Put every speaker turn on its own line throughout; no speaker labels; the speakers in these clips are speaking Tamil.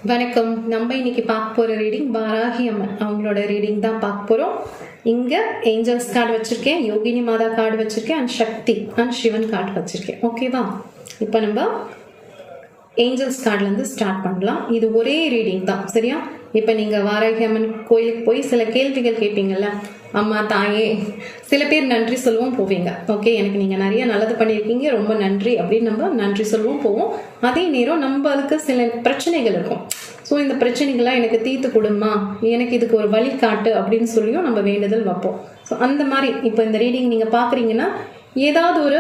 வணக்கம். நம்ம இன்னைக்கு பார்க்க போகிற ரீடிங் வாராகி அம்மன் அவங்களோட ரீடிங் தான் பார்க்க போகிறோம். இங்கே ஏஞ்சல்ஸ் கார்டு வச்சுருக்கேன், யோகினி மாதா கார்டு வச்சுருக்கேன், and Shakti and Sivan card வச்சுருக்கேன். ஓகேவா? இப்போ நம்ம ஏஞ்சல்ஸ் கார்ட்லேருந்து ஸ்டார்ட் பண்ணலாம். இது ஒரே ரீடிங் தான், சரியா? இப்போ நீங்கள் வாராகி அம்மன் கோயிலுக்கு போய் சில கேள்விகள் கேட்பீங்கள்ல, அம்மா தாயே, சில பேர் நன்றி சொல்லுவோம் போவீங்க. ஓகே, எனக்கு நீங்கள் நிறைய நல்லது பண்ணியிருக்கீங்க, ரொம்ப நன்றி அப்படின்னு நம்ம நன்றி சொல்லுவோம் போவோம். அதே நேரம் நம்மளுக்கு சில பிரச்சனைகள் இருக்கும். ஸோ இந்த பிரச்சனைகள்லாம் எனக்கு தீர்த்து கொடுமா, எனக்கு இதுக்கு ஒரு வழி காட்டு அப்படின்னு சொல்லியும் நம்ம வேண்டுதல் வைப்போம். ஸோ அந்த மாதிரி இப்போ இந்த ரீடிங் நீங்கள் பார்க்குறீங்கன்னா ஏதாவது ஒரு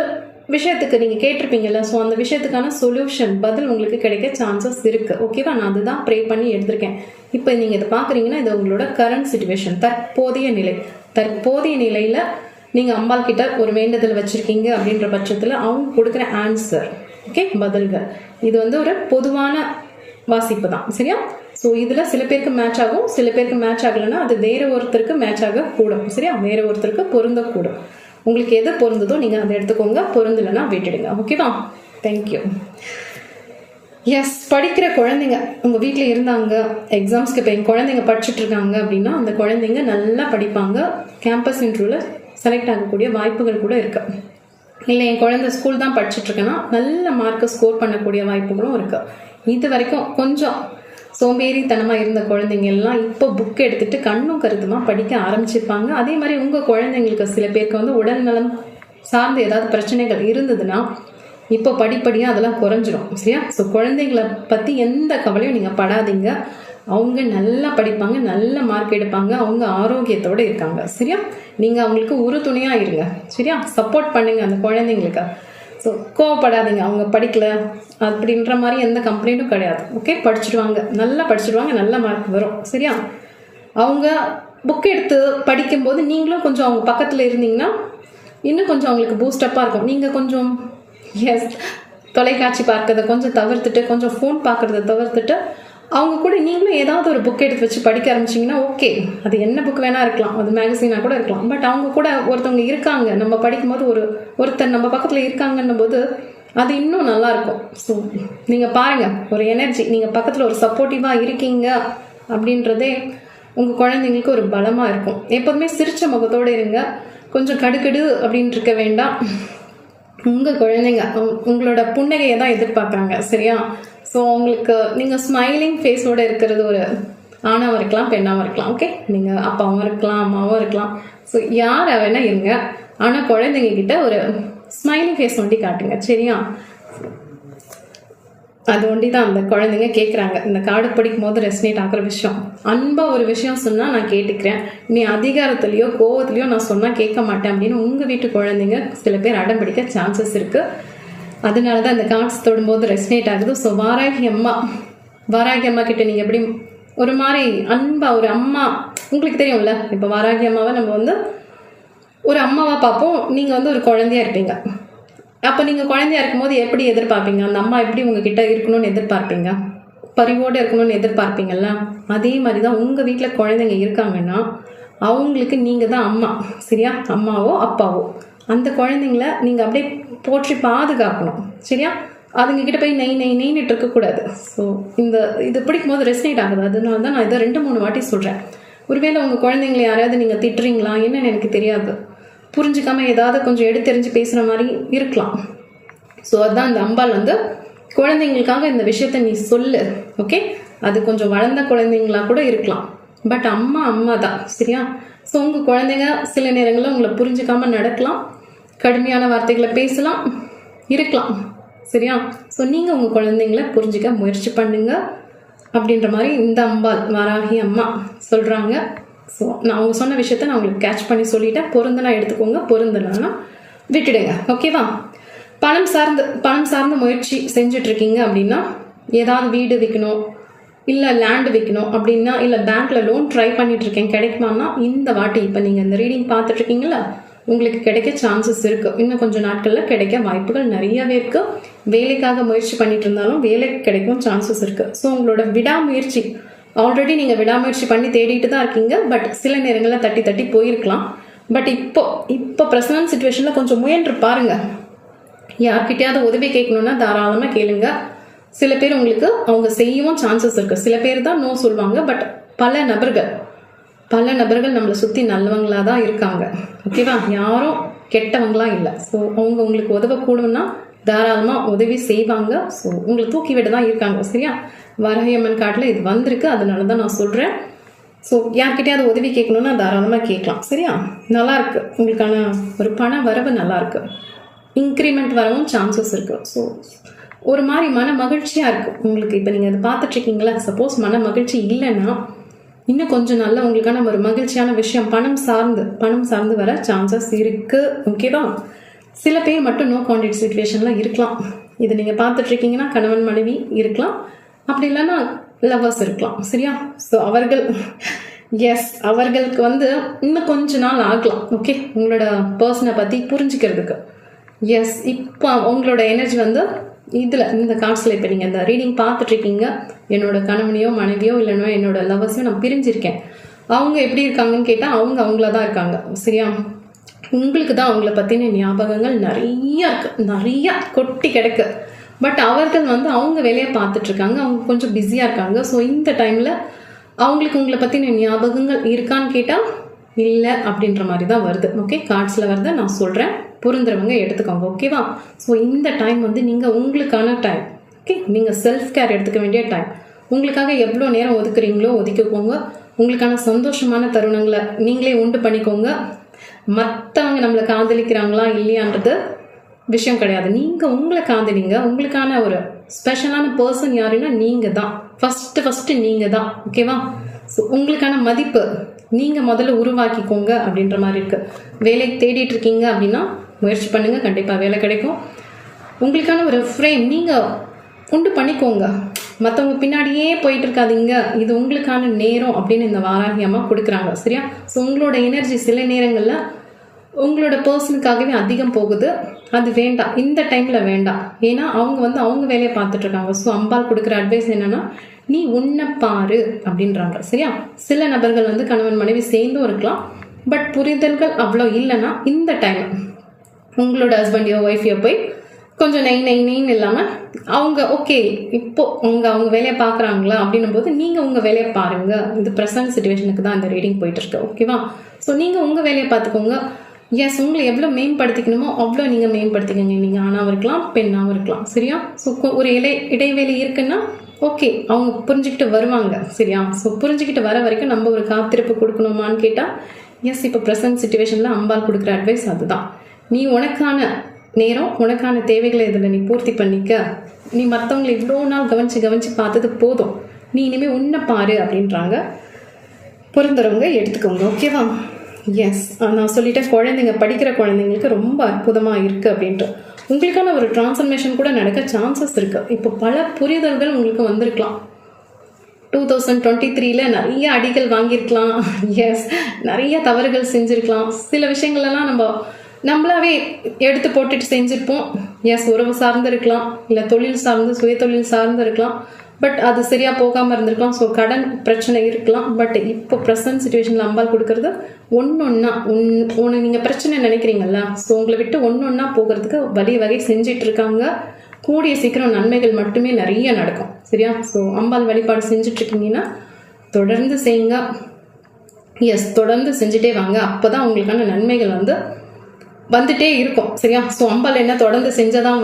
விஷயத்துக்கு நீங்கள் கேட்டிருப்பீங்கல்ல, ஸோ அந்த விஷயத்துக்கான சொல்யூஷன் பதில் உங்களுக்கு கிடைக்க சான்சஸ் இருக்குது. ஓகேவா? நான் அதுதான் ப்ரே பண்ணி எடுத்திருக்கேன். இப்போ நீங்கள் இதை பார்க்குறீங்கன்னா இது உங்களோட கரண்ட் சுச்சுவேஷன், தற்போதைய நிலை. தற்போதைய நிலையில் நீங்கள் அம்பாள் கிட்ட ஒரு வேண்டுதல் வச்சுருக்கீங்க அப்படின்ற பட்சத்தில் அவங்க கொடுக்குற ஆன்சர், ஓகே, பதில்கள். இது ஒரு பொதுவான வாசிப்பு தான், சரியா? ஸோ இதில் சில பேருக்கு மேட்ச் ஆகும், சில பேருக்கு மேட்ச் ஆகலைன்னா அது வேற ஒருத்தருக்கு மேட்ச் ஆக கூடும், சரியா? வேற ஒருத்தருக்கு பொருந்தக்கூடும். உங்களுக்கு எது பொருந்ததோ நீங்கள் அதை எடுத்துக்கோங்க, பொருந்தலைன்னா விட்டுடுங்க. ஓகேவா? தேங்க்யூ. எஸ், படிக்கிற குழந்தைங்க உங்கள் வீட்டில் இருந்தாங்க, எக்ஸாம்ஸ்க்கு இப்போ என் குழந்தைங்க படிச்சுட்டு இருக்காங்க அப்படின்னா அந்த குழந்தைங்க நல்லா படிப்பாங்க, கேம்பஸ் இன்டர்வியூவில் செலக்ட் ஆகக்கூடிய வாய்ப்புகள் கூட இருக்கு. இல்லை என் குழந்தை ஸ்கூல் தான் படிச்சுட்டு இருக்கேன்னா நல்ல மார்க்கை ஸ்கோர் பண்ணக்கூடிய வாய்ப்புகளும் இருக்கு. இது வரைக்கும் கொஞ்சம் சோம்பேறித்தனமாக இருந்த குழந்தைங்க எல்லாம் இப்போ புக் எடுத்துட்டு கண்ணும் கருத்துமாக படிக்க ஆரம்பிச்சிருப்பாங்க. அதே மாதிரி உங்கள் குழந்தைங்களுக்கு சில பேருக்கு உடல்நலம் சார்ந்த ஏதாவது பிரச்சனைகள் இருந்ததுன்னா இப்போ படிப்படியாக அதெல்லாம் குறைஞ்சிரும், சரியா? ஸோ குழந்தைங்களை பற்றி எந்த கவலையும் நீங்கள் படாதீங்க. அவங்க நல்லா படிப்பாங்க, நல்ல மார்க் எடுப்பாங்க, அவங்க ஆரோக்கியத்தோடு இருக்காங்க, சரியா? நீங்கள் அவங்களுக்கு உறுதுணையாக இருங்க, சரியா? சப்போர்ட் பண்ணுங்க அந்த குழந்தைங்களுக்கு. ஸோ கோவப்படாதீங்க, அவங்க படிக்கல அப்படின்ற மாதிரி எந்த கம்ப்ளைண்ட்டும் கிடையாது. ஓகே, படிச்சுடுவாங்க, நல்லா படிச்சுடுவாங்க, நல்ல மார்க் வரும், சரியா? அவங்க புக் எடுத்து படிக்கும்போது நீங்களும் கொஞ்சம் அவங்க பக்கத்தில் இருந்தீங்கன்னா இன்னும் கொஞ்சம் அவங்களுக்கு பூஸ்டப்பாக இருக்கும். நீங்கள் கொஞ்சம் தொலைக்காட்சி பார்க்கறத கொஞ்சம் தவிர்த்துட்டு, கொஞ்சம் ஃபோன் பார்க்கறத தவிர்த்துட்டு அவங்க கூட நீங்களும் ஏதாவது ஒரு புக் எடுத்து வச்சு படிக்க ஆரம்பிச்சிங்கன்னா ஓகே, அது என்ன புக் வேணா இருக்கலாம், அது மேகசினாக கூட இருக்கலாம், பட் அவங்க கூட ஒருத்தவங்க இருக்காங்க, நம்ம படிக்கும்போது ஒருத்தர் நம்ம பக்கத்தில் இருக்காங்கன்னும் போது அது இன்னும் நல்லா இருக்கும். ஸோ நீங்கள் பாருங்கள், ஒரு எனர்ஜி, நீங்கள் பக்கத்தில் ஒரு சப்போர்ட்டிவாக இருக்கீங்க அப்படின்றதே உங்கள் குழந்தைங்களுக்கு ஒரு பலமாக இருக்கும். எப்போதுமே சிரிச்ச முகத்தோடு இருங்க, கொஞ்சம் கடுக்கடு அப்படின்னு இருக்க வேண்டாம். உங்கள் குழந்தைங்க உங்களோட புன்னகையை தான் எதிர்பார்க்குறாங்க, சரியா? ஸோ உங்களுக்கு நீங்கள் ஸ்மைலிங் ஃபேஸோடு இருக்கிறது ஒரு ஆணாகவும் இருக்கலாம், பெண்ணாகவும் இருக்கலாம். ஓகே, நீங்கள் அப்பாவும் இருக்கலாம், அம்மாவும் இருக்கலாம். ஸோ யாரை வேணால் இருங்க, ஆனால் குழந்தைங்க கிட்ட ஒரு ஸ்மைலிங் ஃபேஸ் ஒண்டி காட்டுங்க, சரியா? அது ஒண்டி தான் அந்த குழந்தைங்க கேட்குறாங்க. இந்த கார்டு படிக்கும் போது ரெஸ்னேட் ஆகிற விஷயம், அன்பாக ஒரு விஷயம் சொன்னால் நான் கேட்டுக்கிறேன், நீ அதிகாரத்துலேயோ கோவத்துலேயோ நான் சொன்னால் கேட்க மாட்டேன் அப்படின்னு உங்கள் வீட்டு குழந்தைங்க சில பேர் அடம் பிடிக்க சான்சஸ் இருக்குது. அதனால தான் இந்த கார்ட்ஸ் தொடும்போது ரெஸ்னேட் ஆகுது. ஸோ வாராகி அம்மா கிட்ட நீங்கள் எப்படி ஒரு மாதிரி அன்பாக ஒரு அம்மா, உங்களுக்கு தெரியும்ல, இப்போ வாராகி அம்மாவை நம்ம ஒரு அம்மாவாக பார்ப்போம். நீங்கள் ஒரு குழந்தையா இருப்பீங்க. அப்போ நீங்கள் குழந்தையா இருக்கும்போது எப்படி எதிர்பார்ப்பீங்க? அந்த அம்மா எப்படி உங்ககிட்ட இருக்கணும்னு எதிர்பார்ப்பீங்க? பரிவோடு இருக்கணும்னு எதிர்பார்ப்பீங்கல்ல? அதே மாதிரி தான் உங்கள் வீட்டில் குழந்தைங்க இருக்காங்கன்னா அவங்களுக்கு நீங்கள் தான் அம்மா, சரியா? அம்மாவோ அப்பாவோ அந்த குழந்தைங்கள நீங்கள் அப்படியே போற்றி பாதுகாக்கணும், சரியா? அதுங்கக்கிட்ட போய் நெய்னிட்டு இருக்கக்கூடாது. ஸோ இது பிடிக்கும்போது ரெஸ்னேட் ஆகுது. அதனால தான் நான் இதை 2-3 வாட்டி சொல்கிறேன். ஒருவேளை உங்கள் குழந்தைங்களை யாராவது நீங்கள் திட்டுறீங்களா என்னன்னு எனக்கு தெரியாது, புரிஞ்சுக்காம ஏதாவது கொஞ்சம் எடுத்தெறிஞ்சு பேசுகிற மாதிரி இருக்கலாம். ஸோ அதுதான் இந்த அம்பாள் குழந்தைங்களுக்காக இந்த விஷயத்த நீ சொல்லு, ஓகே? அது கொஞ்சம் வளர்ந்த குழந்தைங்களா கூட இருக்கலாம், பட் அம்மா தான், சரியா? ஸோ உங்கள் குழந்தைங்க சில நேரங்களில் உங்களை புரிஞ்சுக்காம நடக்கலாம், கடுமையான வார்த்தைகளை பேசலாம், இருக்கலாம், சரியா? ஸோ நீங்கள் உங்கள் குழந்தைங்கள புரிஞ்சுக்க முயற்சி பண்ணுங்க அப்படின்ற மாதிரி இந்த அம்பாள் வாராகி அம்மா சொல்கிறாங்க. ஸோ நான் அவங்க சொன்ன விஷயத்த நான் உங்களுக்கு கேட்ச் பண்ணி சொல்லிட்டேன். பொருந்தனா எடுத்துக்கோங்க, பொருந்தலைன்னா விட்டுடுங்க, ஓகேவா? பணம் சார்ந்த முயற்சி செஞ்சிட்ருக்கீங்க அப்படின்னா, ஏதாவது வீடு விற்கணும், இல்லை லேண்டு விற்கணும் அப்படின்னா, இல்லை பேங்க்கில் லோன் ட்ரை பண்ணிகிட்ருக்கேன் கிடைக்குமான்னா, இந்த வாட்டி இப்போ நீங்கள் இந்த ரீடிங் பார்த்துட்ருக்கீங்கள, உங்களுக்கு கிடைக்க சான்சஸ் இருக்குது. இன்னும் கொஞ்சம் நாட்களில் கிடைக்க வாய்ப்புகள் நிறையவே இருக்குது. வேலைக்காக முயற்சி பண்ணிட்டு இருந்தாலும் வேலை கிடைக்கும் சான்சஸ் இருக்குது. ஸோ உங்களோட விடாமுயற்சி, ஆல்ரெடி நீங்கள் விடாமுயற்சி பண்ணி தேடிட்டு தான் இருக்கீங்க, பட் சில நேரங்களில் தட்டி போயிருக்கலாம். பட் இப்போ ப்ரெசன்ட் சுச்சுவேஷனில் கொஞ்சம் முயன்று பாருங்கள். யார்கிட்டையாவது உதவி கேட்கணுன்னா தாராளமாக கேளுங்க. சில பேர் உங்களுக்கு அவங்க செய்யவும் சான்சஸ் இருக்குது. சில பேர் தான் நோ சொல்லுவாங்க. பட் பல நபர்கள் நம்மளை சுற்றி நல்லவங்களாக தான் இருக்காங்க. ஓகேவா? யாரும் கெட்டவங்களாம் இல்லை. ஸோ அவங்க உங்களுக்கு உதவக்கூடும்னா தாராளமாக உதவி செய்வாங்க. ஸோ உங்களை தூக்கி விட தான் இருக்காங்க. சரியா? வராகியம்மன் காட்டில் இது வந்திருக்கு, அதனால தான் நான் சொல்கிறேன். ஸோ யார்கிட்டயாவது உதவி கேட்கணுன்னா தாராளமாக கேட்கலாம். சரியா? நல்லாயிருக்கு, உங்களுக்கான ஒரு பண வரவு நல்லாயிருக்கு, இன்க்ரிமெண்ட் வரவும் சான்சஸ் இருக்குது. ஸோ ஒரு மாதிரி மன மகிழ்ச்சியாக இருக்குது உங்களுக்கு. இப்போ நீங்கள் அதை பார்த்துட்ருக்கீங்களா? சப்போஸ் மன மகிழ்ச்சி இல்லைன்னா இன்னும் கொஞ்சம் நல்லா உங்களுக்கான ஒரு மகிழ்ச்சியான விஷயம் பணம் சார்ந்து வர சான்சஸ் இருக்குது. ஓகேவா? சில பேர் மட்டும் நோ கான்டாக்ட் சிச்சுவேஷனில் இருக்கலாம். இது நீங்கள் பார்த்துட்ருக்கீங்கன்னா கணவன் மனைவி இருக்கலாம், அப்படி இல்லைன்னா லவ்வர்ஸ் இருக்கலாம். சரியா? ஸோ அவர்களுக்கு இன்னும் கொஞ்ச நாள் ஆகலாம். ஓகே, உங்களோட பர்சனை பற்றி புரிஞ்சுக்கிறதுக்கு. இப்போ உங்களோட எனர்ஜி இந்த கார்ட்ஸில் இப்போ நீங்கள் இந்த ரீடிங் பார்த்துட்ருக்கீங்க. என்னோட கணவனையோ மனைவியோ இல்லைன்னா என்னோட லவ்வர்ஸையோ நான் பிரிஞ்சிருக்கேன். அவங்க எப்படி இருக்காங்கன்னு கேட்டால் அவங்கள தான் இருக்காங்க. சரியா? உங்களுக்கு தான் அவங்கள பற்றின ஞாபகங்கள் நிறையா கொட்டி கிடக்கு. பட் அவர்கள் அவங்க வேலையை பார்த்துட்ருக்காங்க, அவங்க கொஞ்சம் பிஸியாக இருக்காங்க. ஸோ இந்த டைமில் அவங்களுக்கு உங்களை பற்றின ஞாபகங்கள் இருக்கான்னு கேட்டால் இல்லை அப்படின்ற மாதிரி தான் வருது. ஓகே, கார்ட்ஸில் வருது, நான் சொல்கிறேன், புரிந்துறவங்க எடுத்துக்கோங்க. ஓகேவா? ஸோ இந்த டைம் நீங்கள் உங்களுக்கான டைம். ஓகே, நீங்கள் செல்ஃப் கேர் எடுத்துக்க வேண்டிய டைம். உங்களுக்காக எவ்வளோ நேரம் ஒதுக்குறீங்களோ ஒதுக்கிக்கோங்க. உங்களுக்கான சந்தோஷமான தருணங்களை நீங்களே உண்டு பண்ணிக்கோங்க. மற்றவங்க நம்மளை காதலிக்கிறாங்களா இல்லையான்றது விஷயம் கிடையாது. நீங்கள் உங்களை காதலிங்க. உங்களுக்கான ஒரு ஸ்பெஷலான பர்சன் யாருன்னா நீங்கள் தான். ஃபஸ்ட்டு நீங்கள் தான். ஓகேவா? ஸோ உங்களுக்கான மதிப்பு நீங்கள் முதல்ல உருவாக்கிக்கோங்க அப்படின்ற மாதிரி இருக்குது. வேலை தேடிட்டு இருக்கீங்க அப்படின்னா முயற்சி பண்ணுங்கள், கண்டிப்பாக வேலை கிடைக்கும். உங்களுக்கான ஒரு ஃப்ரேம் நீங்கள் உண்டு பண்ணிக்கோங்க. மற்றவங்க பின்னாடியே போயிட்டு இருக்காதீங்க. இது உங்களுக்கான நேரம் அப்படின்னு இந்த வாராகி அம்மா கொடுக்குறாங்க. சரியா? ஸோ உங்களோட எனர்ஜி சில நேரங்களில் உங்களோட பர்சனுக்காகவே அதிகம் போகுது. அது வேண்டாம், இந்த டைமில் வேண்டாம். ஏன்னா அவங்க வேலையை பார்த்துட்ருக்காங்க. ஸோ அம்பாள் கொடுக்குற அட்வைஸ் என்னென்னா, நீ உன்னை பாரு அப்படின்றாங்க. சரியா? சில நபர்கள் கணவன் மனைவி சேர்ந்தும் இருக்கலாம். பட் புரிதல்கள் அவ்வளோ இல்லைன்னா இந்த டைம் உங்களோட ஹஸ்பண்டையோ ஒய்ஃபையோ போய் கொஞ்சம் நெய்ன்னு இல்லாமல் அவங்க ஓகே இப்போ அவங்க வேலையை பார்க்குறாங்களா அப்படின்னும் போது நீங்கள் உங்கள் வேலையை பாருங்கள். இது ப்ரெசன்ட் சுச்சுவேஷனுக்கு தான் இந்த ரீடிங் போயிட்டுருக்கு. ஓகேவா? ஸோ நீங்கள் உங்கள் வேலையை பார்த்துக்கோங்க. உங்களை எவ்வளோ மேம்படுத்திக்கணுமோ அவ்வளோ நீங்கள் மேம்படுத்திக்கோங்க. நீங்கள் ஆணாகவும் இருக்கலாம், பெண்ணாகவும் இருக்கலாம். சரியா? ஸோ ஒரு இடைவேளை இருக்குன்னா ஓகே, அவங்க புரிஞ்சுக்கிட்டு வருவாங்க. சரியா? ஸோ புரிஞ்சுக்கிட்டு வர வரைக்கும் நம்ம ஒரு காத்திருப்பு கொடுக்கணுமான்னு கேட்டால் இப்போ ப்ரெசன்ட் சுச்சுவேஷனில் அம்பாள் கொடுக்குற அட்வைஸ் அதுதான். நீ உனக்கான நேரம், உனக்கான தேவைகளை இதில் நீ பூர்த்தி பண்ணிக்க. நீ மற்றவங்களை இவ்வளோ நாள் கவனித்து பார்த்தது போதும். நீ இனிமேல் உன்னை பாரு அப்படின்றாங்க. பொருந்துறவங்க எடுத்துக்கோங்க. ஓகேவா? நான் சொல்லிட்டேன், குழந்தைங்க படிக்கிற குழந்தைங்களுக்கு ரொம்ப அற்புதமாக இருக்குது அப்படின்ட்டு. உங்களுக்கான ஒரு டிரான்ஸ்ஃபர்மேஷன் கூட நடக்க சான்சஸ் இருக்குது. இப்போ பல புரிதல்கள் உங்களுக்கு வந்திருக்கலாம். 2023 நிறைய அடிகள் வாங்கியிருக்கலாம். நிறைய தவறுகள் செஞ்சுருக்கலாம். சில விஷயங்கள்லாம் நம்மளாவே எடுத்து போட்டுட்டு செஞ்சுருப்போம். உறவு சார்ந்து இருக்கலாம், இல்லை தொழில் சார்ந்து சுய தொழில் சார்ந்து இருக்கலாம். பட் அது சரியாக போகாமல் இருந்திருக்கலாம். ஸோ கடன் பிரச்சனை இருக்கலாம். பட் இப்போ ப்ரெசன்ட் சுச்சுவேஷனில் அம்பாள் கொடுக்கறது ஒன்று நீங்கள் பிரச்சனை நினைக்கிறீங்கல்ல, ஸோ உங்களை விட்டு ஒன்றா போகிறதுக்கு வகை செஞ்சிட்ருக்காங்க. கூடிய சீக்கிரம் நன்மைகள் மட்டுமே நிறைய நடக்கும். சரியா? ஸோ அம்பாள் வழிபாடு செஞ்சிட்ருக்கீங்கன்னா தொடர்ந்து செய்யுங்க. தொடர்ந்து செஞ்சுட்டே வாங்க. அப்போ தான் உங்களுக்கான நன்மைகள் வந்துட்டே இருக்கும். சரியா? ஸோ அம்பாள் என்ன தொடர்ந்து செஞ்சதான்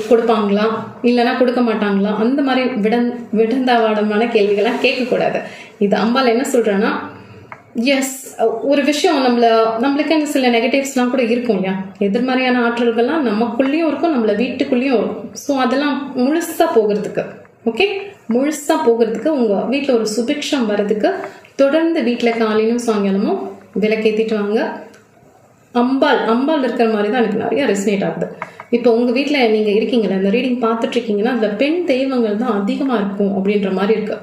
கொடுப்பாங்களா இல்லைன்னா கொடுக்க மாட்டாங்களா, அந்த மாதிரி விடந்தாவாடமான கேள்விகள்லாம் கேட்கக்கூடாது. இது அம்பாள் என்ன சொல்கிறேன்னா, ஒரு விஷயம் நம்மளுக்கு சில நெகட்டிவ்ஸ்லாம் கூட இருக்கும் இல்லையா, எதிர்மறையான ஆற்றல்கள்லாம் நமக்குள்ளேயும் இருக்கும், நம்மளை வீட்டுக்குள்ளேயும் இருக்கும். ஸோ அதெல்லாம் முழுசாக போகிறதுக்கு உங்கள் வீட்டில் ஒரு சுபிக்ஷம் வர்றதுக்கு தொடர்ந்து வீட்டில் காலையிலும் சாயங்காலமும் விளக்கேற்றிட்டு வாங்க. அம்பாள் இருக்கிற மாதிரி தான் எனக்கு நிறைய ரெசினேட் ஆகுது. இப்போ உங்கள் வீட்டில் நீங்கள் இருக்கீங்களா, இந்த ரீடிங் பார்த்துட்ருக்கீங்கன்னா அதில் பெண் தெய்வங்கள் தான் அதிகமாக இருக்கும் அப்படின்ற மாதிரி இருக்குது.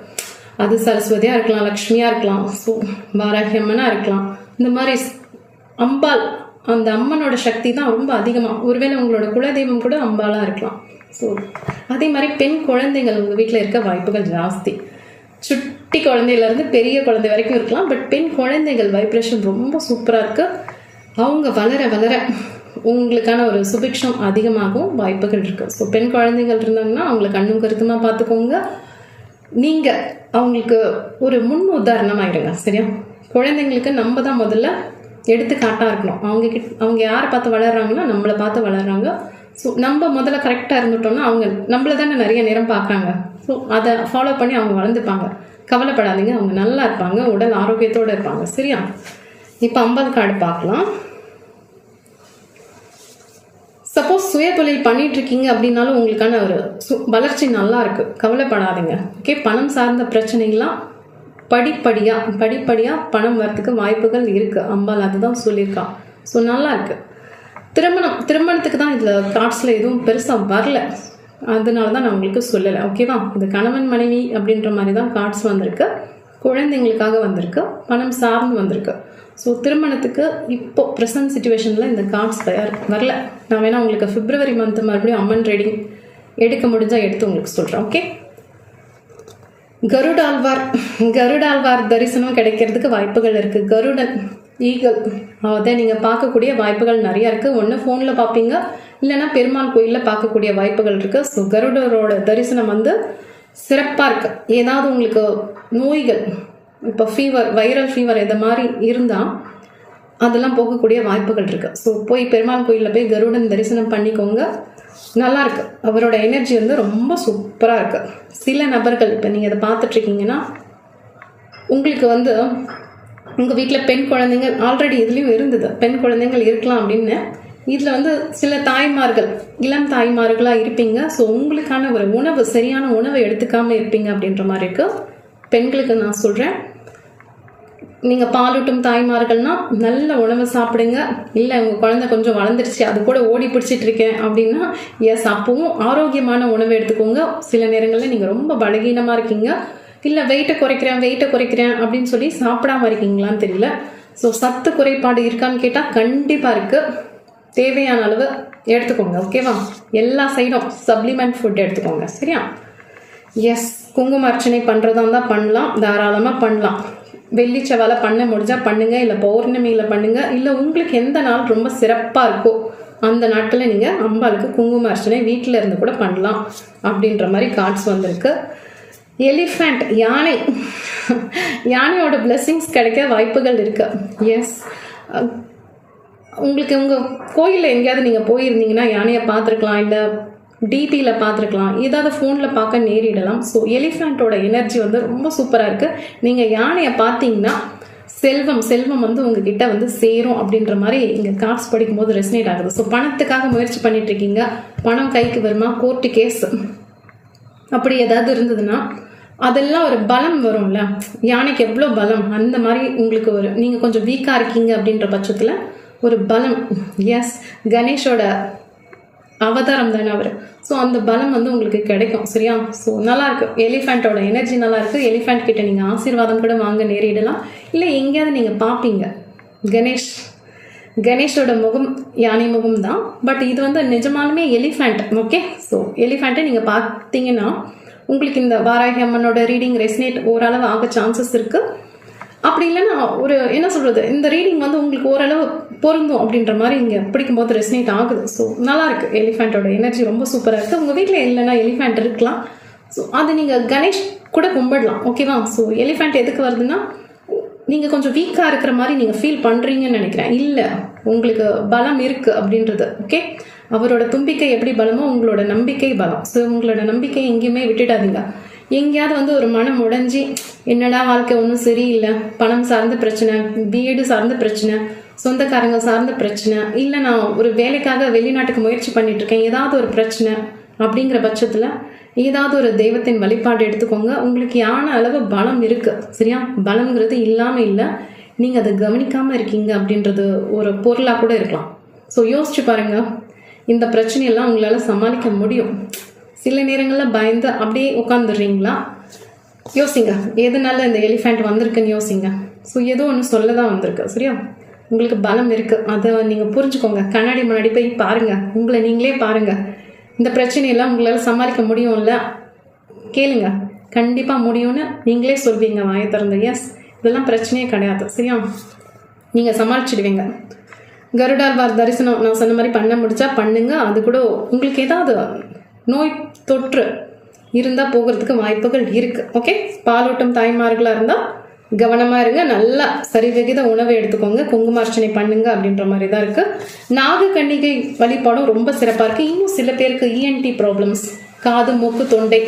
அது சரஸ்வதியாக இருக்கலாம், லக்ஷ்மியாக இருக்கலாம், ஸோ வாராகி அம்மனாக இருக்கலாம். இந்த மாதிரி அம்பாள், அந்த அம்மனோட சக்தி தான் ரொம்ப அதிகமாக. ஒருவேளை உங்களோட குலதெய்வம் கூட அம்பாலாக இருக்கலாம். ஸோ அதே மாதிரி பெண் குழந்தைகள் உங்கள் வீட்டில் இருக்க வாய்ப்புகள் ஜாஸ்தி. சுட்டி குழந்தையிலேருந்து பெரிய குழந்தை வரைக்கும் இருக்கலாம். பட் பெண் குழந்தைகள் வைப்ரேஷன் ரொம்ப சூப்பராக இருக்குது. அவங்க வளர உங்களுக்கான ஒரு சுபிக்ஷம் அதிகமாகவும் வாய்ப்புகள் இருக்குது. ஸோ பெண் குழந்தைகள் இருந்தாங்கன்னா அவங்கள கண்ணும் கருத்துமாக பார்த்துக்கோங்க. நீங்கள் அவங்களுக்கு ஒரு முன் உதாரணமாகிடுங்க. சரியா? குழந்தைங்களுக்கு நம்ம தான் முதல்ல எடுத்துக்காட்டாக இருக்கணும். அவங்க யாரை பார்த்து வளர்கிறாங்கன்னா நம்மளை பார்த்து வளர்கிறாங்க. ஸோ நம்ம முதல்ல கரெக்டாக இருந்துட்டோம்னா அவங்க நம்மள தானே நிறைய நேரம் பார்க்குறாங்க. ஸோ அதை ஃபாலோ பண்ணி அவங்க வளர்ந்துப்பாங்க. கவலைப்படாதீங்க, அவங்க நல்லா இருப்பாங்க, உடல் ஆரோக்கியத்தோடு இருப்பாங்க. சரியா? இப்போ 50 கார்டு பார்க்கலாம். சப்போஸ் சுய தொழில் பண்ணிட்டு இருக்கீங்க அப்படின்னாலும் உங்களுக்கான ஒரு வளர்ச்சி நல்லா இருக்கு, கவலைப்படாதீங்க. ஓகே, பணம் சார்ந்த பிரச்சனைகள்லாம் படிப்படியாக பணம் வரத்துக்கு வாய்ப்புகள் இருக்குது. அம்பாள் அதுதான் சொல்லியிருக்கா. ஸோ நல்லா இருக்கு. திருமணத்துக்கு தான் இதில் கார்ட்ஸில் எதுவும் பெருசாக வரல, அதனால தான் நான் உங்களுக்கு சொல்லலை. ஓகேவா? இந்த கணவன் மனைவி அப்படின்ற மாதிரி தான் கார்ட்ஸ் வந்திருக்கு. குழந்தைங்களுக்காக வந்திருக்கு, பணம் சார்ந்து வந்திருக்கு. ஸோ திருமணத்துக்கு இப்போ ப்ரெசன்ட் சுச்சுவேஷனில் இந்த கார்ட்ஸ் வரல. நான் வேணால் உங்களுக்கு பிப்ரவரி மந்த் மறுபடியும் அம்மன் ரீடிங் எடுக்க முடிஞ்சால் எடுத்து உங்களுக்கு சொல்கிறேன். ஓகே, கருடாழ்வார் தரிசனம் கிடைக்கிறதுக்கு வாய்ப்புகள் இருக்குது. கருடன், ஈகல், அதை நீங்கள் பார்க்கக்கூடிய வாய்ப்புகள் நிறையா இருக்குது. ஒன்று ஃபோனில் பார்ப்பீங்க, இல்லைன்னா பெருமாள் கோயிலில் பார்க்கக்கூடிய வாய்ப்புகள் இருக்குது. ஸோ கருடரோட தரிசனம் வந்து சிறப்பாக இருக்குது. ஏதாவது உங்களுக்கு நோய்கள், இப்போ வைரல் ஃபீவர் இது மாதிரி இருந்தால் அதெல்லாம் போகக்கூடிய வாய்ப்புகள் இருக்குது. ஸோ போய் பெருமாள் கோயிலில் போய் கருடன் தரிசனம் பண்ணிக்கோங்க, நல்லாயிருக்கு. அவரோட எனர்ஜி வந்து ரொம்ப சூப்பராக இருக்குது. சில நபர்கள் இப்போ நீங்கள் அதை பார்த்துட்ருக்கீங்கன்னா உங்களுக்கு வந்து உங்கள் வீட்டில் பெண் குழந்தைங்கள் ஆல்ரெடி இதுலேயும் இருந்தது, பெண் குழந்தைங்கள் இருக்கலாம் அப்படின்னு. இதில் வந்து சில தாய்மார்கள், இளம் தாய்மார்களாக இருப்பீங்க. ஸோ உங்களுக்கான ஒரு உணவு, சரியான உணவை எடுத்துக்காமல் இருப்பீங்க அப்படின்ற மாதிரி இருக்குது. பெண்களுக்கு நான் சொல்கிறேன், நீங்கள் பாலூட்டும் தாய்மார்கள்னால் நல்ல உணவு சாப்பிடுங்க. இல்லை உங்கள் குழந்தை கொஞ்சம் வளர்ந்துருச்சு, அது கூட ஓடி பிடிச்சிட்டு இருக்கேன் அப்படின்னா எஸ், அப்பவும் ஆரோக்கியமான உணவை எடுத்துக்கோங்க. சில நேரங்களில் நீங்கள் ரொம்ப பலகீனமாக இருக்கீங்க, இல்லை வெயிட்டை குறைக்கிறேன் அப்படின்னு சொல்லி சாப்பிடாம இருக்கீங்களான்னு தெரியல. ஸோ சத்து குறைபாடு இருக்கான்னு கேட்டால் கண்டிப்பாக இருக்குது. தேவையான அளவு எடுத்துக்கோங்க. ஓகேவா? எல்லா சைடும் சப்ளிமெண்ட் ஃபுட் எடுத்துக்கோங்க. சரியா? எஸ், குங்கும அர்ச்சனை பண்ணுறதா இருந்தால் பண்ணலாம், தாராளமாக பண்ணலாம். வெள்ளி செவ்வாழை பண்ண முடிஞ்சால் பண்ணுங்கள், இல்லை பௌர்ணமியில் பண்ணுங்கள், இல்லை உங்களுக்கு எந்த நாள் ரொம்ப சிறப்பாக இருக்கோ அந்த நாட்களில் நீங்கள் அம்பாளுக்கு குங்கும அர்ச்சனை வீட்டில் இருந்து கூட பண்ணலாம் அப்படின்ற மாதிரி கார்ட்ஸ் வந்திருக்கு. எலிஃபண்ட், யானையோட பிளெஸிங்ஸ் கிடைக்க வாய்ப்புகள் இருக்கு. எஸ், உங்களுக்கு உங்கள் கோயிலில் எங்கேயாவது நீங்கள் போயிருந்தீங்கன்னா யானையை பார்த்துருக்கலாம், இல்லை டிபியில் பார்த்துருக்கலாம், ஏதாவது ஃபோனில் பார்க்க நேரிடலாம். ஸோ எலிஃபண்ட்டோட எனர்ஜி வந்து ரொம்ப சூப்பராக இருக்குது. நீங்கள் யானையை பார்த்தீங்கன்னா செல்வம் வந்து உங்ககிட்ட வந்து சேரும் அப்படின்ற மாதிரி இங்கே கார்ட்ஸ் படிக்கும்போது ரெசனேட் ஆகுது. ஸோ பணத்துக்காக முயற்சி பண்ணிட்டு இருக்கீங்க, பணம் கைக்கு வருமா, கோர்ட்டு கேஸ் அப்படி ஏதாவது இருந்ததுன்னா அதெல்லாம் ஒரு பலம் வரும்ல, யானைக்கு எவ்வளோ பலம், அந்த மாதிரி உங்களுக்கு ஒரு நீங்கள் கொஞ்சம் வீக்காக இருக்கீங்க அப்படின்ற பட்சத்தில் ஒரு பலம். எஸ், கணேஷோட அவதாரம் தானே அவர். ஸோ அந்த பலம் வந்து உங்களுக்கு கிடைக்கும். சரியா? ஸோ நல்லாயிருக்கு. எலிஃபண்ட்டோட எனர்ஜி நல்லாயிருக்கு. எலிஃபண்ட் கிட்ட நீங்கள் ஆசீர்வாதம் கூட வாங்க நேரிடலாம், இல்லை எங்கேயாவது நீங்கள் பார்ப்பீங்க. கணேஷோட முகம் யானை முகம் தான், பட் இது வந்து நிஜமாலுமே எலிஃபண்ட். ஓகே, ஸோ எலிஃபண்ட்டை நீங்கள் பார்த்தீங்கன்னா உங்களுக்கு இந்த வாராகி அம்மனோட ரீடிங் ரெசனேட் ஓரளவு ஆக சான்சஸ் இருக்குது. அப்படி இல்லைன்னா ஒரு என்ன சொல்கிறது, இந்த ரீடிங் வந்து உங்களுக்கு ஓரளவு பொருந்தும் அப்படின்ற மாதிரி இங்கே பிடிக்கும்போது ரெசனேட் ஆகுது. ஸோ நல்லாயிருக்கு. எலிஃபண்ட்டோட எனர்ஜி ரொம்ப சூப்பராக இருக்குது. உங்கள் வீட்டில் இல்லைன்னா எலிஃபண்ட் இருக்கலாம். ஸோ அது நீங்கள் கணேஷ் கூட கும்பிடலாம். ஓகேவா? ஸோ எலிஃபண்ட் எதுக்கு வருதுன்னா நீங்கள் கொஞ்சம் வீக்காக இருக்கிற மாதிரி நீங்கள் ஃபீல் பண்ணுறீங்கன்னு நினைக்கிறேன். இல்லை, உங்களுக்கு பலம் இருக்குது அப்படின்றது. ஓகே, அவரோட தும்பிக்கை எப்படி பலமோ உங்களோட நம்பிக்கை பலம். ஸோ உங்களோட நம்பிக்கை எங்கேயுமே விட்டுடாதீங்க. எங்கேயாவது வந்து ஒரு மனம் உடைஞ்சி என்னடா வாழ்க்கை ஒன்றும் சரியில்லை, பணம் சார்ந்த பிரச்சனை, வீடு சார்ந்த பிரச்சனை, சொந்தக்காரங்க சார்ந்த பிரச்சனை, இல்லை நான் ஒரு வேலைக்காக வெளிநாட்டுக்கு முயற்சி பண்ணிட்டு இருக்கேன், ஏதாவது ஒரு பிரச்சனை அப்படிங்கிற பட்சத்தில் ஏதாவது ஒரு தெய்வத்தின் வழிபாடு எடுத்துக்கோங்க. உங்களுக்கு யான அளவு பலம் இருக்குது. சரியா? பலம்ங்கிறது இல்லாமல் இல்லை, நீங்கள் அதை கவனிக்காமல் இருக்கீங்க அப்படின்றது ஒரு பொருளாக கூட இருக்கலாம். ஸோ யோசிச்சு பாருங்கள், இந்த பிரச்சனையெல்லாம் உங்களால் சமாளிக்க முடியும். சில நேரங்களில் பயந்து அப்படியே உட்காந்துடுறீங்களா? யோசிங்க, எதனால இந்த எலிஃபண்ட் வந்திருக்குன்னு யோசிங்க. ஸோ ஏதோ ஒன்று சொல்ல தான் வந்திருக்கு. சரியா? உங்களுக்கு பலம் இருக்குது, அதை நீங்கள் புரிஞ்சுக்கோங்க. கண்ணாடி முன்னாடி போய் பாருங்கள், உங்களை நீங்களே பாருங்கள். இந்த பிரச்சனையெல்லாம் உங்களால் சமாளிக்க முடியும்ல, கேளுங்க, கண்டிப்பாக முடியும்னு நீங்களே சொல்வீங்க வாயை திறந்து. எஸ், இதெல்லாம் பிரச்சனையே கிடையாது. சரியா? நீங்கள் சமாளிச்சிடுவீங்க. கருடாழ்வார் தரிசனம் நான் சொன்ன மாதிரி பண்ண முடிச்சா பண்ணுங்க. அது கூட உங்களுக்கு ஏதாவது நோய் தொற்று இருந்தால் போகிறதுக்கு வாய்ப்புகள் இருக்குது. ஓகே, பாலூட்டும் தாய்மார்களாக இருந்தால் கவனமாக இருங்க. நல்லா சரிவிகித உணவை எடுத்துக்கோங்க, குங்குமார்ச்சனை பண்ணுங்க அப்படின்ற மாதிரி தான் இருக்குது. நாக கன்னிகை வழிபாடும் ரொம்ப சிறப்பாக இருக்குது. இன்னும் சில பேருக்கு இஎன்டி ப்ராப்ளம்ஸ், காது மூக்கு தொண்டை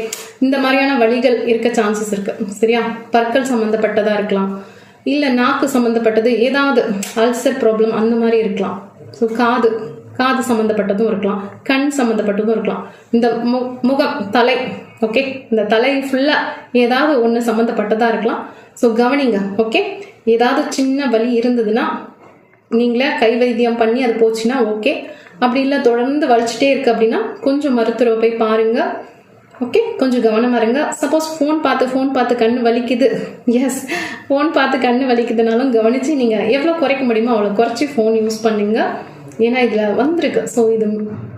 இந்த மாதிரியான வலிகள் இருக்க சான்சஸ் இருக்குது. சரியா, பற்கள் சம்மந்தப்பட்டதாக இருக்கலாம், இல்லை நாக்கு சம்மந்தப்பட்டது ஏதாவது அல்சர் ப்ராப்ளம் அந்த மாதிரி இருக்கலாம். ஸோ காது சம்மந்தப்பட்டதும் இருக்கலாம், கண் சம்மந்தப்பட்டதும் இருக்கலாம். இந்த முகம் தலை, ஓகே, இந்த தலை ஃபுல்லாக ஏதாவது ஒன்று சம்மந்தப்பட்டதாக இருக்கலாம். ஸோ கவனிங்க. ஓகே, ஏதாவது சின்ன வலி இருந்ததுன்னா நீங்களே கை வைத்தியம் பண்ணி அது போச்சுன்னா ஓகே. அப்படி இல்லை தொடர்ந்து வலிச்சுட்டே இருக்கு அப்படின்னா கொஞ்சம் மருத்துவரை போய் பாருங்க. ஓகே, கொஞ்சம் கவனமாக இருங்க. சப்போஸ் ஃபோன் பார்த்து கண்ணு வலிக்குது, எஸ், ஃபோன் பார்த்து கண்ணு வலிக்குதுனாலும் கவனித்து நீங்கள் எவ்வளோ குறைக்க முடியுமோ அவ்வளோ குறைச்சி ஃபோன் யூஸ் பண்ணுங்க. ஏன்னா இதில் வந்திருக்கு. ஸோ இது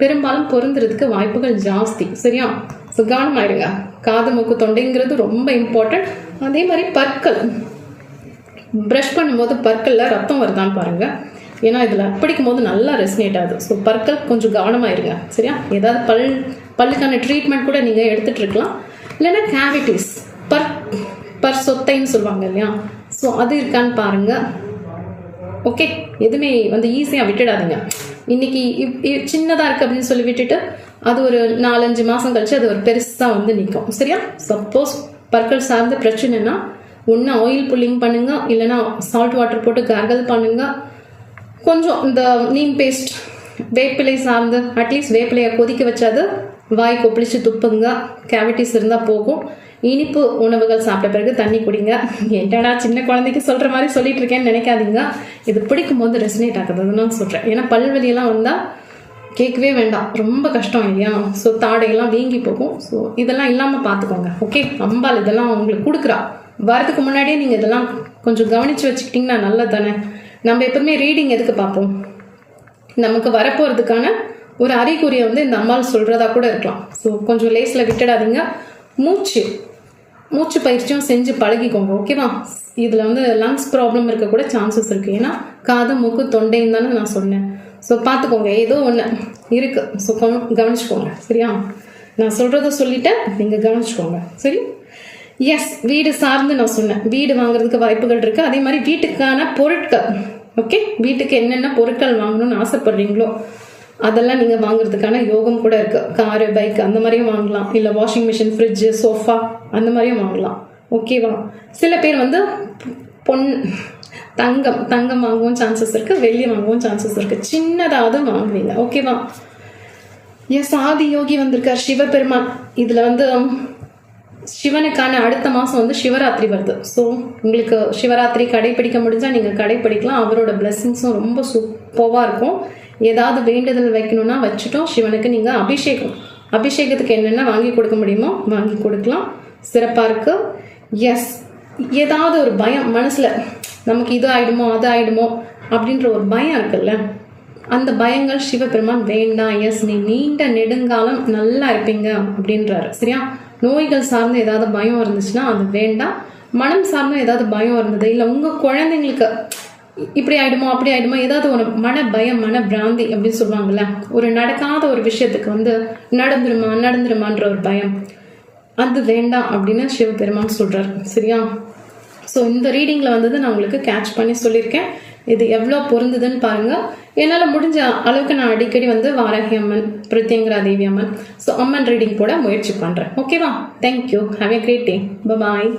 பெரும்பாலும் பொருந்துறதுக்கு வாய்ப்புகள் ஜாஸ்தி. சரியா, ஸோ கவனமாயிடுங்க. காது மூக்கு தொண்டைங்கிறது ரொம்ப இம்பார்ட்டன்ட். அதே மாதிரி பற்கள் ப்ரஷ் பண்ணும்போது பற்களில் ரத்தம் வருதான்னு பாருங்கள். ஏன்னா இதில் பிடிக்கும் போது நல்லா ரெஸ்னேட் ஆகுது. ஸோ பற்கள் கொஞ்சம் கவனமாயிருங்க. சரியா, ஏதாவது பல்லுக்கான ட்ரீட்மெண்ட் கூட நீங்கள் எடுத்துகிட்டு இருக்கலாம். இல்லைன்னா கேவிட்டிஸ், பர் சொத்தைன்னு சொல்லுவாங்க இல்லையா, ஸோ அது இருக்கான்னு பாருங்கள். ஓகே, எதுவுமே ஈஸியாக விட்டுடாதுங்க. இன்னைக்கு சின்னதாக இருக்குது அப்படின்னு சொல்லி விட்டுட்டு அது ஒரு 4-5 மாதம் கழிச்சு அது ஒரு பெருசாக நிற்கும். சரியா, சப்போஸ் பற்கள் சார்ந்த பிரச்சனைனா ஒன்று ஆயில் புல்லிங் பண்ணுங்க, இல்லைன்னா சால்ட் வாட்டர் போட்டு கார்கல் பண்ணுங்க. கொஞ்சம் இந்த நீம் பேஸ்ட், வேப்பிலை சார்ந்து அட்லீஸ்ட் வேப்பிலையை கொதிக்க வச்சாது வாய் கொப்பளிச்சு துப்புங்க. கேவிட்டிஸ் இருந்தால் போகும். இனிப்பு உணவுகள் சாப்பிட்ட பிறகு தண்ணி குடிங்க. என்னடா சின்ன குழந்தைக்கு சொல்கிற மாதிரி சொல்லிட்டு இருக்கேன்னு நினைக்காதீங்க. இது பிடிக்கும் போது ரெசனேட் ஆகுதுன்னு நான் சொல்கிறேன். ஏன்னா பல்வலியெல்லாம் வந்தால் கேட்கவே வேண்டாம், ரொம்ப கஷ்டம் இல்லையா. ஸோ தாடையெல்லாம் வீங்கி போகும். ஸோ இதெல்லாம் இல்லாமல் பார்த்துக்கோங்க. ஓகே, அம்பாள் இதெல்லாம் உங்களுக்கு கொடுக்குறா. வரதுக்கு முன்னாடியே நீங்கள் இதெல்லாம் கொஞ்சம் கவனித்து வச்சுக்கிட்டிங்கன்னா நல்லது தானே. நம்ம எப்பவுமே ரீடிங் எதுக்கு பார்ப்போம், நமக்கு வரப்போகிறதுக்கான ஒரு அறிகுறியை இந்த அம்மாள் சொல்கிறதா கூட இருக்கலாம். ஸோ கொஞ்சம் லேஸில் விட்டுடாதீங்க. மூச்சு பயிற்சியும் செஞ்சு பழகிக்கோங்க. ஓகேவா, இதில் லங்ஸ் ப்ராப்ளம் இருக்க கூட சான்சஸ் இருக்குது. ஏன்னா காது மூக்கு தொண்டைன்னு தானே நான் சொன்னேன். ஸோ பார்த்துக்கோங்க, ஏதோ ஒன்று இருக்குது. ஸோ கவனிச்சுக்கோங்க. சரியா, நான் சொல்கிறத சொல்லிட்டேன், நீங்கள் கவனிச்சுக்கோங்க. சரி, எஸ், வீடு சார்ந்து நான் சொன்னேன், வீடு வாங்குறதுக்கு வாய்ப்புகள் இருக்குது. அதே மாதிரி வீட்டுக்கான பொருட்கள், ஓகே, வீட்டுக்கு என்னென்ன பொருட்கள் வாங்கணும்னு ஆசைப்படுறீங்களோ அதெல்லாம் நீங்கள் வாங்குறதுக்கான யோகம் கூட இருக்குது. காரு, பைக் அந்த மாதிரியும் வாங்கலாம். இல்லை வாஷிங் மிஷின், ஃப்ரிட்ஜு, சோஃபா அந்த மாதிரியும் வாங்கலாம். ஓகேவா, சில பேர் தங்கம் வாங்கவும் சான்சஸ் இருக்குது, வெள்ளி வாங்கவும் சான்சஸ் இருக்குது. சின்னதாவது வாங்குவீங்க. ஓகேவா, எஸ், ஆதி யோகி வந்திருக்கார் சிவபெருமான். இதில் சிவனுக்கான அடுத்த மாதம் சிவராத்திரி வருது. ஸோ உங்களுக்கு சிவராத்திரி கடைப்பிடிக்க முடிஞ்சால் நீங்கள் கடைப்பிடிக்கலாம். அவரோட பிளெஸிங்ஸும் ரொம்ப சூப்பராக இருக்கும். ஏதாவது வேண்டுதல் வைக்கணும்னா வச்சுட்டோம். சிவனுக்கு நீங்கள் அபிஷேகத்துக்கு என்னென்ன வாங்கி கொடுக்க முடியுமோ வாங்கி கொடுக்கலாம். சிறப்பாக இருக்குது. எஸ், ஏதாவது ஒரு பயம் மனசில், நமக்கு இது ஆகிடுமோ அது ஆகிடுமோ அப்படின்ற ஒரு பயம் இருக்குல்ல, அந்த பயங்கள் சிவபெருமான் வேண்டாம். எஸ், நீ நீண்ட நெடுங்காலம் நல்லா இருப்பீங்க அப்படின்றாரு. சரியா, நோய்கள் சார்ந்து ஏதாவது பயம் இருந்துச்சுன்னா அது வேண்டாம். மனம் சார்ந்து ஏதாவது பயம் இருந்தது, இல்லை உங்கள் குழந்தைங்களுக்கு இப்படி ஆகிடுமோ அப்படி ஆகிடுமோ ஏதாவது ஒரு மன பயம், மன பிராந்தி அப்படின்னு சொல்லுவாங்கள்ல, ஒரு நடக்காத ஒரு விஷயத்துக்கு நடந்துருமான்ற ஒரு பயம், அது வேண்டாம் அப்படின்னு சிவபெருமான் சொல்கிறார். சரியா, ஸோ இந்த ரீடிங்கில் நான் உங்களுக்கு கேட்ச் பண்ணி சொல்லியிருக்கேன். இது எவ்வளோ பொருந்துதுன்னு பாருங்கள். என்னால் முடிஞ்ச அளவுக்கு நான் அடிக்கடி வாராகி அம்மன், பிரத்யங்கரா தேவி அம்மன், ஸோ அம்மன் ரீடிங் போட முயற்சி பண்ணுறேன். ஓகேவா, thank you, have a great day, bye.